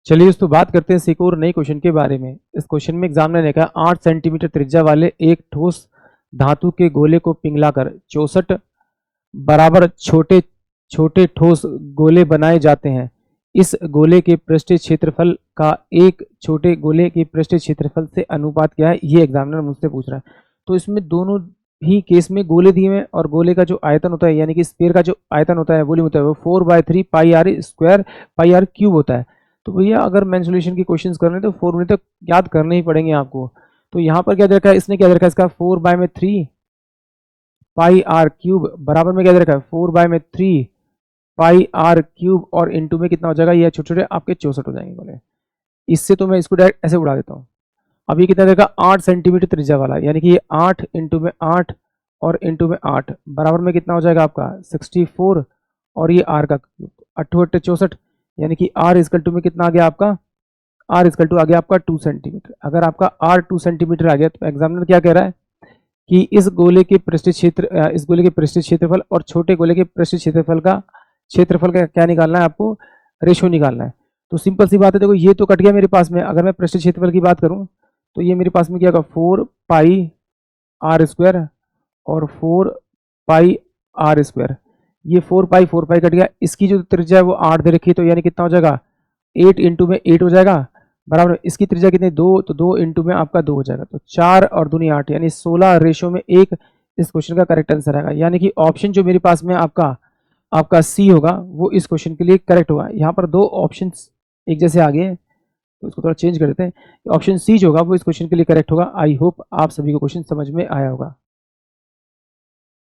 चलिए दोस्तों बात करते हैं एक और नए क्वेश्चन के बारे में। इस क्वेश्चन में एग्जाम ने कहा 8 सेंटीमीटर त्रिज्या वाले एक ठोस धातु के गोले को पिघलाकर 64 बराबर छोटे छोटे ठोस गोले बनाए जाते हैं। इस गोले के पृष्ठीय क्षेत्रफल का एक छोटे गोले के पृष्ठीय क्षेत्रफल से अनुपात क्या है, ये एग्जामिनर मुझसे पूछ रहा है। तो इसमें दोनों ही केस में गोले दिए हुए हैं और गोले का जो आयतन होता है यानी कि स्फीयर का जो आयतन होता है वॉल्यूम होता है वो 4/3 pi R square pi R cube होता है। तो भैया अगर मेंसुरेशन की क्वेश्चंस करने तो फॉर्मूले तो याद करने ही पड़ेंगे आपको। तो यहाँ पर क्या दे रखा है, इसने क्या दे रखा है, इसका 4/3 पाई आर क्यूब बराबर में क्या दे रखा है 4/3 पाई आर क्यूब और इनटू में कितना हो जाएगा, ये छोटे छोटे आपके 64 हो जाएंगे बोले। इससे तो मैं इसको डायरेक्ट ऐसे उड़ा देता हूँ। अब ये कितना देगा 8 सेंटीमीटर त्रिज्या वाला यानी कि ये 8 इंटू में 8 और इंटू में 8 बराबर में कितना हो जाएगा आपका 64 और ये आर का क्यूब 8 64 यानी कि आर इजकल टू में कितना आ गया आपका, आर इजकल टू आ गया आपका 2 सेंटीमीटर। अगर आपका आर 2 सेंटीमीटर आ गया तो एग्जामिनर क्या कह रहा है कि इस गोले के पृष्ठीय क्षेत्र इस गोले के पृष्ठीय क्षेत्रफल और छोटे गोले के पृष्ठीय क्षेत्रफल का क्या निकालना है आपको, रेशो निकालना है। तो सिंपल सी बात है, देखो ये तो कट गया मेरे पास में। अगर मैं पृष्ठीय क्षेत्रफल की बात करूं तो ये मेरे पास में क्या होगा 4 पाई आर स्क्वायर और 4 पाई आर स्क्वायर। ये 4 पाई कट गया। इसकी जो त्रिज्या है वो 8 दे रखी है तो यानी कितना हो जाएगा 8 इंटू में 8 हो जाएगा बराबर। इसकी त्रिज्या कितनी 2 तो 2 इंटू में आपका 2 हो जाएगा। तो 4 और 2 8 यानी 16 रेशो में 1 इस क्वेश्चन का करेक्ट आंसर आएगा। यानी कि ऑप्शन जो मेरे पास में आपका सी होगा वो इस क्वेश्चन के लिए करेक्ट होगा। यहाँ पर दो ऑप्शन एक जैसे आ गए तो इसको थोड़ा चेंज कर देते हैं। ऑप्शन सी जो होगा वो इस क्वेश्चन के लिए करेक्ट होगा। आई होप आप सभी को क्वेश्चन समझ में आया होगा।